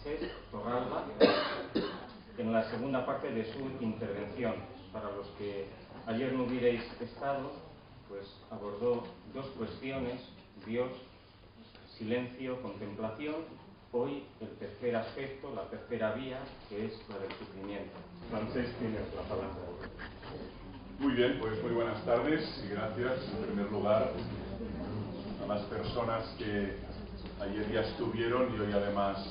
Sánchez Torralba en la segunda parte de su intervención. Para los que ayer no hubierais estado, pues abordó dos cuestiones: Dios, silencio, contemplación. Hoy el tercer aspecto, la tercera vía, que es la del sufrimiento. Francés, tienes la palabra. Muy bien, pues muy buenas tardes y gracias en primer lugar a las personas que ayer ya estuvieron y hoy además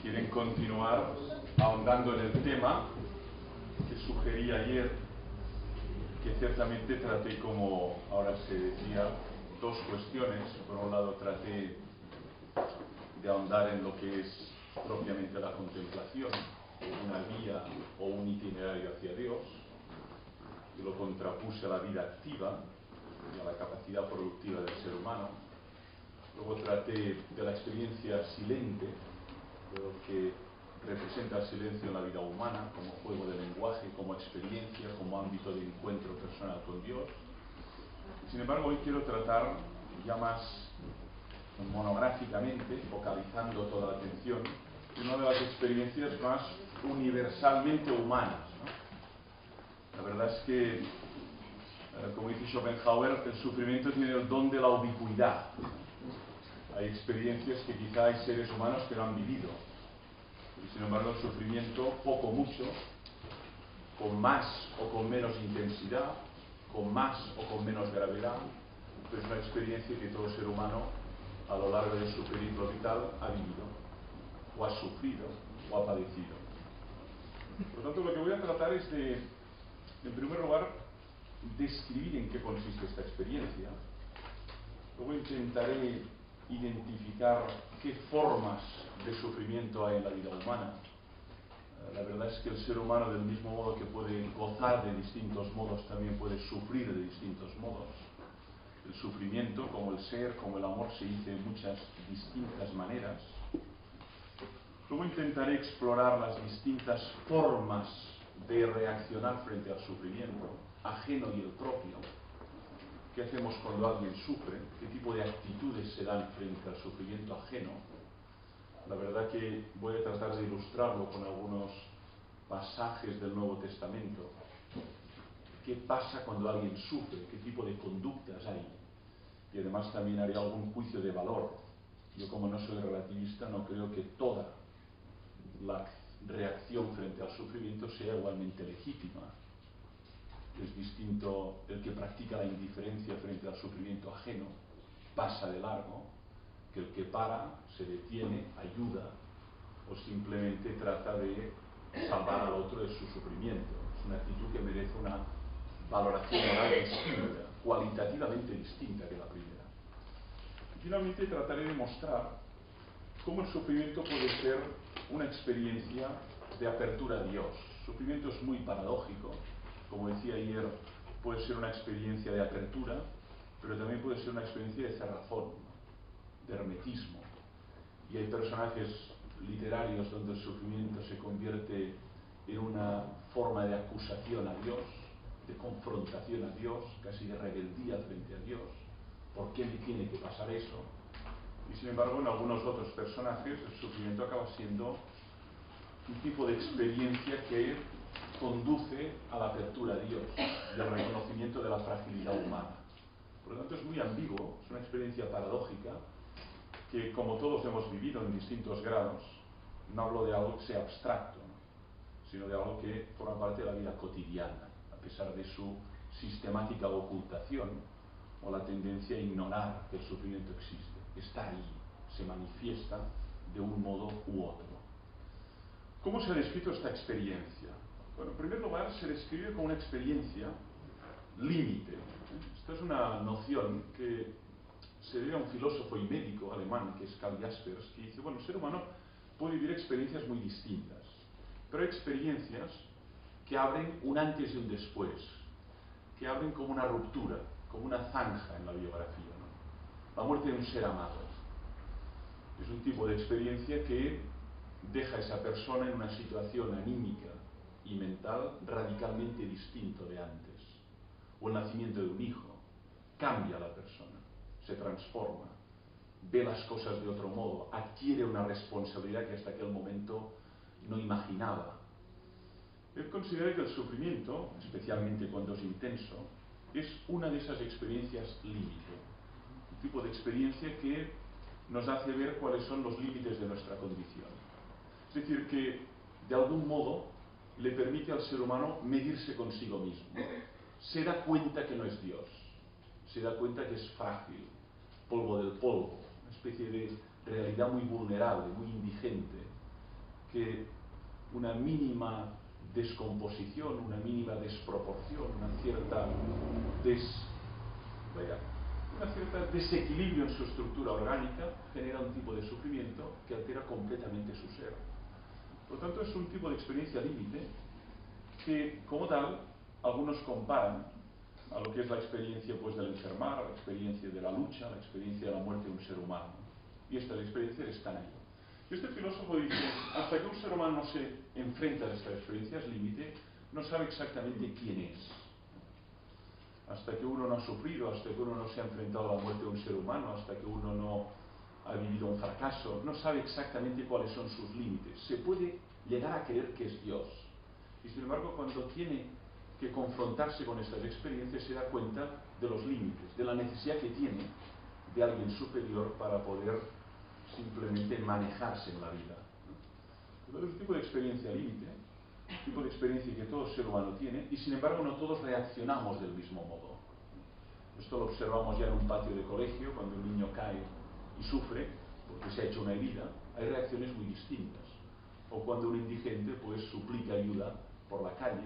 quieren continuar ahondando en el tema que sugerí ayer, que ciertamente traté, como ahora se decía, dos cuestiones. Por un lado traté de ahondar en lo que es propiamente la contemplación, una vía o un itinerario hacia Dios, y lo contrapuse a la vida activa y a la capacidad productiva del ser humano. Luego traté de la experiencia silente, de lo que representa el silencio en la vida humana, como juego de lenguaje, como experiencia, como ámbito de encuentro personal con Dios. Sin embargo, hoy quiero tratar ya más monográficamente, focalizando toda la atención, en una de las experiencias más universalmente humanas, ¿no? La verdad es que, como dice Schopenhauer, el sufrimiento tiene el don de la ubicuidad. Hay experiencias que quizá hay seres humanos que no han vivido, y sin embargo el sufrimiento, poco o mucho, con más o con menos intensidad, con más o con menos gravedad, es una experiencia que todo ser humano a lo largo de su periplo vital ha vivido, o ha sufrido, o ha padecido. Por lo tanto, lo que voy a tratar es de, en primer lugar, describir en qué consiste esta experiencia. Luego intentaré identificar qué formas de sufrimiento hay en la vida humana. La verdad es que el ser humano, del mismo modo que puede gozar de distintos modos, también puede sufrir de distintos modos. El sufrimiento, como el ser, como el amor, se dice de muchas distintas maneras. Luego intentaré explorar las distintas formas de reaccionar frente al sufrimiento, ajeno y el propio. ¿Qué hacemos cuando alguien sufre? ¿Qué tipo de actitudes se dan frente al sufrimiento ajeno? La verdad que voy a tratar de ilustrarlo con algunos pasajes del Nuevo Testamento. ¿Qué pasa cuando alguien sufre? ¿Qué tipo de conductas hay? Y además también haré algún juicio de valor. Yo, como no soy relativista, no creo que toda la reacción frente al sufrimiento sea igualmente legítima. Es distinto el que practica la indiferencia frente al sufrimiento ajeno, pasa de largo, que el que para, se detiene, ayuda o simplemente trata de salvar al otro de su sufrimiento. Es una actitud que merece una valoración moral distinta, cualitativamente distinta que la primera. Y finalmente trataré de mostrar cómo el sufrimiento puede ser una experiencia de apertura a Dios. El sufrimiento es muy paradójico. Como decía ayer, puede ser una experiencia de apertura, pero también puede ser una experiencia de cerrazón, de hermetismo. Y hay personajes literarios donde el sufrimiento se convierte en una forma de acusación a Dios, de confrontación a Dios, casi de rebeldía frente a Dios. ¿Por qué me tiene que pasar eso? Y sin embargo, en algunos otros personajes el sufrimiento acaba siendo un tipo de experiencia que conduce a la apertura a Dios y al reconocimiento de la fragilidad humana. Por lo tanto, es muy ambiguo, es una experiencia paradójica que, como todos hemos vivido en distintos grados, no hablo de algo que sea abstracto, ¿no?, sino de algo que forma parte de la vida cotidiana, a pesar de su sistemática ocultación o la tendencia a ignorar que el sufrimiento existe. Está ahí, se manifiesta de un modo u otro. ¿Cómo se ha descrito esta experiencia? Bueno, en primer lugar, se describe como una experiencia límite. Esta es una noción que se debe a un filósofo y médico alemán, que es Karl Jaspers, que dice, bueno, el ser humano puede vivir experiencias muy distintas, pero hay experiencias que abren un antes y un después, que abren como una ruptura, como una zanja en la biografía, ¿no? La muerte de un ser amado es un tipo de experiencia que deja a esa persona en una situación anímica y mental radicalmente distinto de antes. O el nacimiento de un hijo cambia a la persona, se transforma. ve las cosas de otro modo, adquiere una responsabilidad que hasta aquel momento no imaginaba. Él considera que el sufrimiento, especialmente cuando es intenso, es una de esas experiencias límite, un tipo de experiencia que nos hace ver cuáles son los límites de nuestra condición. Es decir, que de algún modo le permite al ser humano medirse consigo mismo. Se da cuenta que no es Dios, se da cuenta que es frágil, polvo del polvo, una especie de realidad muy vulnerable, muy indigente, que una mínima descomposición, una mínima desproporción, un cierto desequilibrio en su estructura orgánica genera un tipo de sufrimiento que altera completamente su ser. Por lo tanto, es un tipo de experiencia límite que, como tal, algunos comparan a lo que es la experiencia pues, del enfermar, la experiencia de la lucha, la experiencia de la muerte de un ser humano. Y esta es la experiencia de estar ahí. Y este filósofo dice, hasta que un ser humano no se enfrenta a estas experiencias límite, no sabe exactamente quién es. Hasta que uno no ha sufrido, hasta que uno no se ha enfrentado a la muerte de un ser humano, hasta que uno no ha vivido un fracaso, no sabe exactamente cuáles son sus límites. Se puede llegar a creer que es Dios. Y sin embargo, cuando tiene que confrontarse con estas experiencias, se da cuenta de los límites, de la necesidad que tiene de alguien superior para poder simplemente manejarse en la vida. Entonces, es un tipo de experiencia límite, un tipo de experiencia que todo ser humano tiene, y sin embargo no todos reaccionamos del mismo modo. Esto lo observamos ya en un patio de colegio, cuando un niño cae y sufre porque se ha hecho una herida, hay reacciones muy distintas. O cuando un indigente pues suplica ayuda por la calle,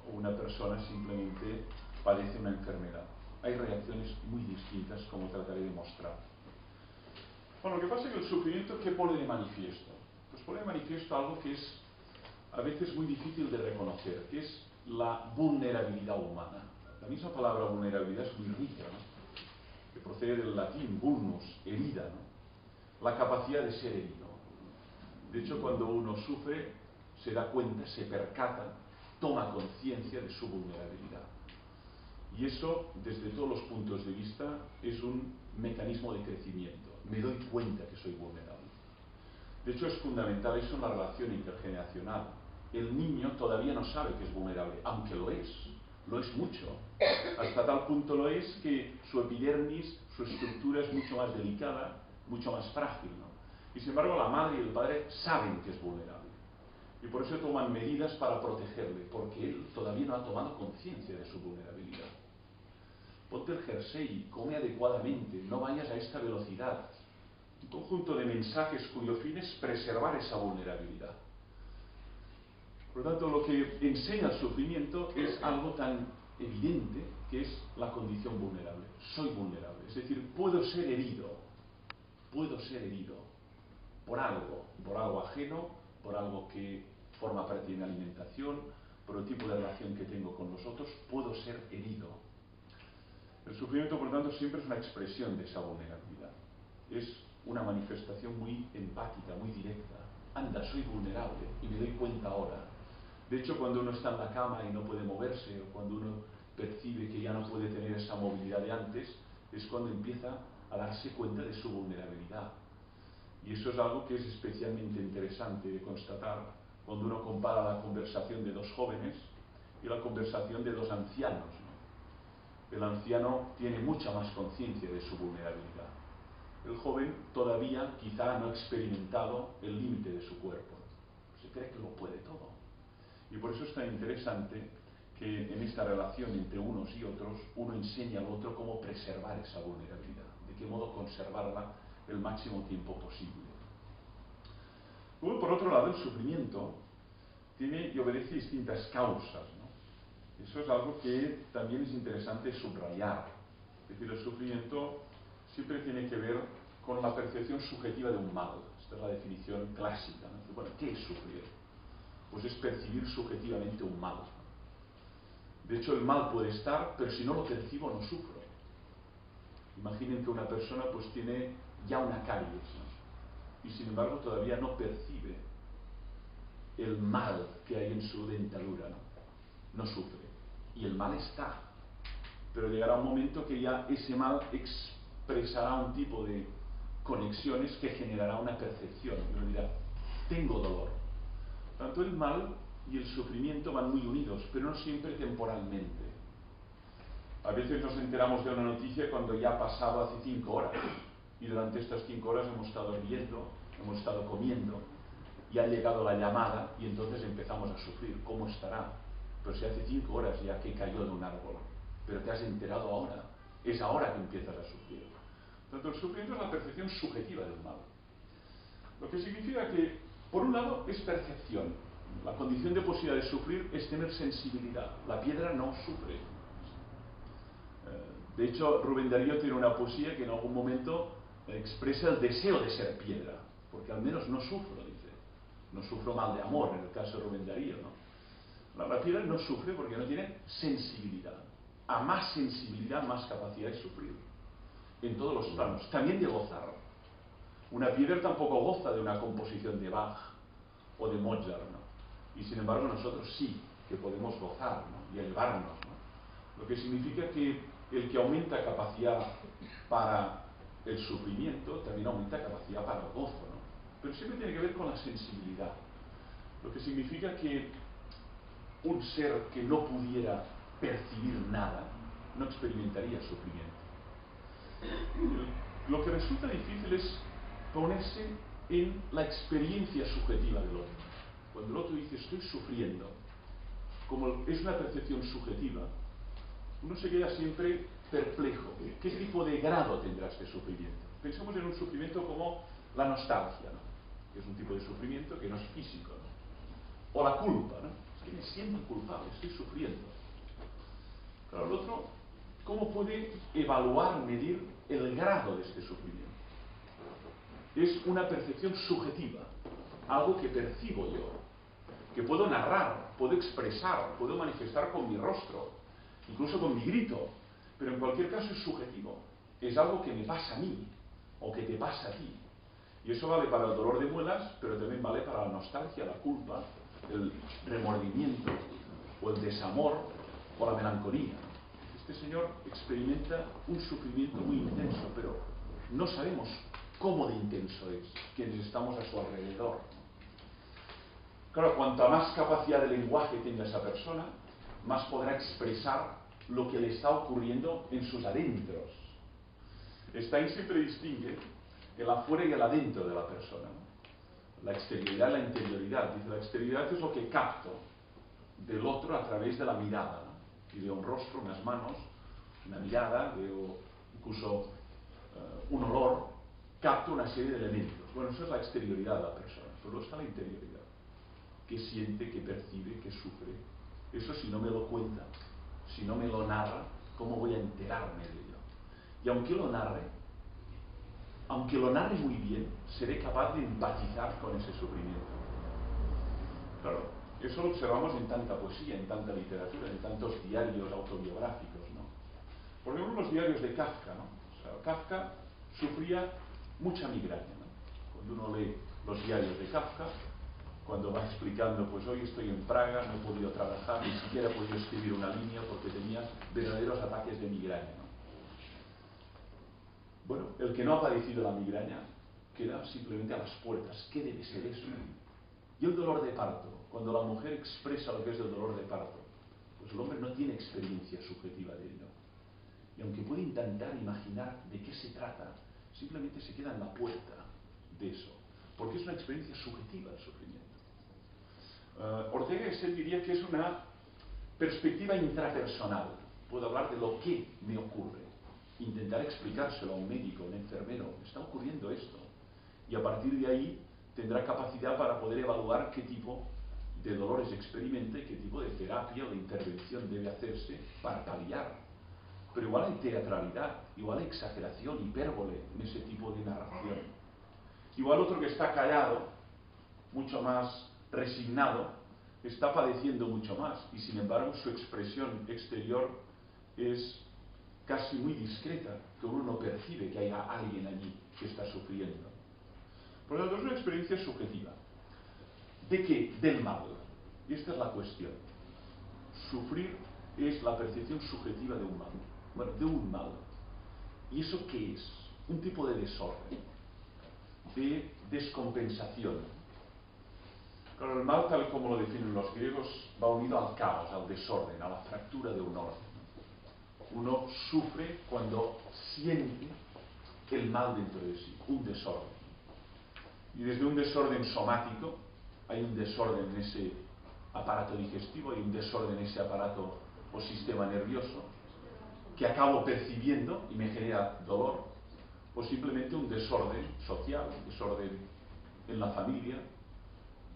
o una persona simplemente padece una enfermedad. Hay reacciones muy distintas, como trataré de mostrar. Bueno, lo que pasa es que el sufrimiento, ¿qué pone de manifiesto? Pues pone de manifiesto algo que es a veces muy difícil de reconocer, que es la vulnerabilidad humana. La misma palabra vulnerabilidad es muy rica, ¿no? Que procede del latín vulnus, herida, ¿no? La capacidad de ser herido. De hecho, cuando uno sufre, se da cuenta, se percata, toma conciencia de su vulnerabilidad. Y eso, desde todos los puntos de vista, es un mecanismo de crecimiento. Me doy cuenta que soy vulnerable. De hecho, es fundamental eso en la relación intergeneracional. El niño todavía no sabe que es vulnerable, aunque lo es mucho. Hasta tal punto lo es que su epidermis, su estructura es mucho más delicada, mucho más frágil, ¿no? Y sin embargo, la madre y el padre saben que es vulnerable. Y por eso toman medidas para protegerle, porque él todavía no ha tomado conciencia de su vulnerabilidad. Ponte el jersey, come adecuadamente, no vayas a esta velocidad. Un conjunto de mensajes cuyo fin es preservar esa vulnerabilidad. Por lo tanto, lo que enseña el sufrimiento es algo tan evidente que es la condición vulnerable. Soy vulnerable, es decir, puedo ser herido por algo ajeno, por algo que forma parte de mi alimentación, por el tipo de relación que tengo con los otros, puedo ser herido. El sufrimiento, por lo tanto, siempre es una expresión de esa vulnerabilidad. Es una manifestación muy empática, muy directa. Anda, soy vulnerable y me doy cuenta ahora. De hecho, cuando uno está en la cama y no puede moverse, o cuando uno percibe que ya no puede tener esa movilidad de antes, es cuando empieza a darse cuenta de su vulnerabilidad. Y eso es algo que es especialmente interesante de constatar cuando uno compara la conversación de dos jóvenes y la conversación de dos ancianos, ¿no? El anciano tiene mucha más conciencia de su vulnerabilidad. El joven todavía quizá no ha experimentado el límite de su cuerpo. Se cree que lo puede todo. Y por eso es tan interesante que en esta relación entre unos y otros, uno enseña al otro cómo preservar esa vulnerabilidad, de qué modo conservarla el máximo tiempo posible. Luego, por otro lado, el sufrimiento tiene y obedece distintas causas, ¿no? Eso es algo que también es interesante subrayar. Es decir, el sufrimiento siempre tiene que ver con la percepción subjetiva de un mal. Esta es la definición clásica, ¿no? Bueno, ¿qué es sufrir? Pues es percibir subjetivamente un mal. De hecho, el mal puede estar, pero si no lo percibo, no sufro. Imaginen que una persona pues tiene ya una caries, ¿no? Y sin embargo todavía no percibe el mal que hay en su dentadura, ¿no? No sufre. Y el mal está. Pero llegará un momento que ya ese mal expresará un tipo de conexiones que generará una percepción. Y uno dirá, tengo dolor. Tanto el mal y el sufrimiento van muy unidos, pero no siempre temporalmente. A veces nos enteramos de una noticia cuando ya ha pasado hace 5 horas, y durante estas 5 horas hemos estado viendo, hemos estado comiendo, y ha llegado la llamada, y entonces empezamos a sufrir. ¿Cómo estará? Pero si hace 5 horas ya que cayó de un árbol, pero te has enterado ahora, es ahora que empiezas a sufrir. Tanto el sufrimiento es la percepción subjetiva del mal. Lo que significa que, por un lado, es percepción. La condición de posibilidad de sufrir es tener sensibilidad. La piedra no sufre. De hecho, Rubén Darío tiene una poesía que en algún momento expresa el deseo de ser piedra, porque al menos no sufro, dice. No sufro mal de amor, en el caso de Rubén Darío, ¿no? La piedra no sufre porque no tiene sensibilidad. A más sensibilidad, más capacidad de sufrir. En todos los planos. También de gozar. Una piedra tampoco goza de una composición de Bach o de Mozart, ¿no? Y sin embargo nosotros sí que podemos gozar, ¿no? Y elevarnos, ¿no? Lo que significa que el que aumenta capacidad para el sufrimiento también aumenta capacidad para el gozo, ¿no? Pero siempre tiene que ver con la sensibilidad. Lo que significa que un ser que no pudiera percibir nada no experimentaría sufrimiento. Lo que resulta difícil es ponerse en la experiencia subjetiva del otro. Cuando el otro dice estoy sufriendo, como es una percepción subjetiva, uno se queda siempre perplejo. ¿Qué tipo de grado tendrá este sufrimiento? Pensemos en un sufrimiento como la nostalgia, ¿no? Que es un tipo de sufrimiento que no es físico, ¿no? O la culpa, ¿no? Es que me siento culpable, estoy sufriendo. Claro, el otro, ¿cómo puede evaluar, medir el grado de este sufrimiento? Es una percepción subjetiva, algo que percibo yo, que puedo narrar, puedo expresar, puedo manifestar con mi rostro, incluso con mi grito, pero en cualquier caso es subjetivo, es algo que me pasa a mí, o que te pasa a ti. Y eso vale para el dolor de muelas, pero también vale para la nostalgia, la culpa, el remordimiento, o el desamor, o la melancolía. Este señor experimenta un sufrimiento muy intenso, pero no sabemos cómo de intenso es, quienes estamos a su alrededor. Claro, cuanta más capacidad de lenguaje tenga esa persona, más podrá expresar lo que le está ocurriendo en sus adentros. Stein siempre distingue el afuera y el adentro de la persona, ¿no? La exterioridad y la interioridad. Dice, la exterioridad es lo que capto del otro a través de la mirada, ¿no? Y veo un rostro, unas manos, una mirada, veo incluso un olor, capto una serie de elementos. Bueno, eso es la exterioridad de la persona, pero luego está la interioridad. ¿Qué siente, qué percibe, qué sufre? Eso si no me lo cuenta, si no me lo narra, ¿cómo voy a enterarme de ello? Y aunque lo narre muy bien, seré capaz de empatizar con ese sufrimiento. Claro, eso lo observamos en tanta poesía, en tanta literatura, en tantos diarios autobiográficos, ¿no? Por ejemplo, los diarios de Kafka, ¿no? O sea, Kafka sufría mucha migraña, ¿no? Cuando uno lee los diarios de Kafka, cuando va explicando, pues hoy estoy en Praga, no he podido trabajar, ni siquiera he podido escribir una línea porque tenía verdaderos ataques de migraña, ¿no? Bueno, el que no ha padecido la migraña queda simplemente a las puertas. ¿Qué debe ser eso? Y el dolor de parto, cuando la mujer expresa lo que es el dolor de parto, pues el hombre no tiene experiencia subjetiva de ello. Y aunque puede intentar imaginar de qué se trata, simplemente se queda en la puerta de eso, porque es una experiencia subjetiva el sufrimiento. Ortega Gasset diría que es una perspectiva intrapersonal. Puedo hablar de lo que me ocurre, intentar explicárselo a un médico, a un enfermero, me está ocurriendo esto, y a partir de ahí tendrá capacidad para poder evaluar qué tipo de dolores experimenta y qué tipo de terapia o de intervención debe hacerse para paliar. Pero igual hay teatralidad, igual hay exageración, hipérbole en ese tipo de narración. Igual otro que está callado, mucho más resignado, está padeciendo mucho más y sin embargo su expresión exterior es casi muy discreta, que uno no percibe que haya alguien allí que está sufriendo. Por lo tanto, es una experiencia subjetiva. ¿De qué? Del mal. Y esta es la cuestión. Sufrir es la percepción subjetiva de un mal. Bueno, de un mal. ¿Y eso qué es? Un tipo de desorden. de descompensación. Claro, el mal, tal como lo definen los griegos, va unido al caos, al desorden, a la fractura de un orden. Uno sufre cuando siente el mal dentro de sí, un desorden. Y desde un desorden somático, hay un desorden en ese aparato digestivo, hay un desorden en ese aparato o sistema nervioso, que acabo percibiendo y me genera dolor, o simplemente un desorden social, un desorden en la familia,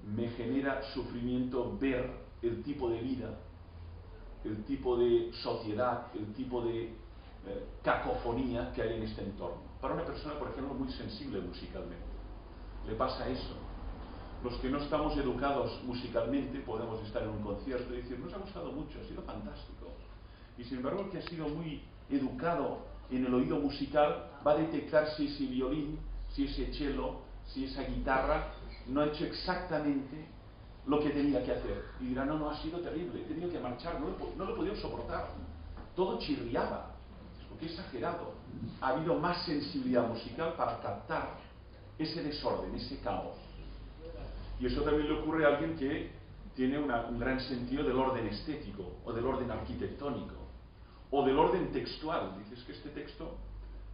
me genera sufrimiento ver el tipo de vida, el tipo de sociedad, el tipo de cacofonía que hay en este entorno. Para una persona, por ejemplo, muy sensible musicalmente, le pasa eso. Los que no estamos educados musicalmente podemos estar en un concierto y decir, nos ha gustado mucho, ha sido fantástico. Y sin embargo, el que ha sido muy educado en el oído musical va a detectar si ese violín, si ese cello, si esa guitarra no ha hecho exactamente lo que tenía que hacer. Y dirá, no, no, ha sido terrible, he tenido que marchar, no lo he podido soportar. Todo chirriaba, porque he exagerado. Ha habido más sensibilidad musical para captar ese desorden, ese caos. Y eso también le ocurre a alguien que tiene un gran sentido del orden estético, o del orden arquitectónico, o del orden textual. Dices que esto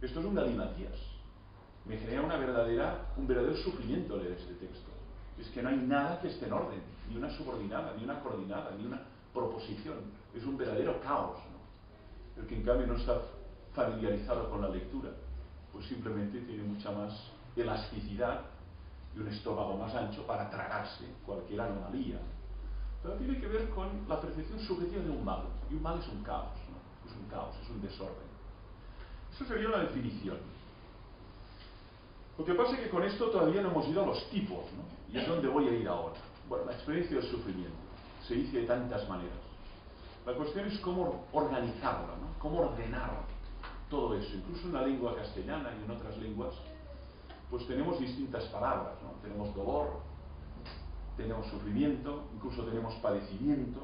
es un galimatías. Me genera un verdadero sufrimiento leer este texto. Es que no hay nada que esté en orden, ni una subordinada, ni una coordinada, ni una proposición. Es un verdadero caos, ¿no? El que en cambio no está familiarizado con la lectura, pues simplemente tiene mucha más elasticidad y un estómago más ancho para tragarse cualquier anomalía. Pero tiene que ver con la percepción subjetiva de un mal. Y un mal es un caos, ¿no? Es un caos, es un desorden. Eso sería una definición. Lo que pasa es que con esto todavía no hemos ido a los tipos, ¿no? Y es donde voy a ir ahora. Bueno, la experiencia del sufrimiento se dice de tantas maneras. La cuestión es cómo organizarla, ¿no? Cómo ordenar todo eso. Incluso en la lengua castellana y en otras lenguas, pues tenemos distintas palabras, ¿no? Tenemos dolor, tenemos sufrimiento, incluso tenemos padecimiento.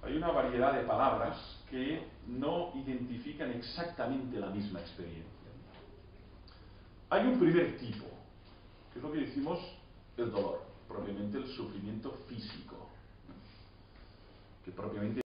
Hay una variedad de palabras que no identifican exactamente la misma experiencia. Hay un primer tipo, que es lo que decimos el dolor, propiamente el sufrimiento físico, que propiamente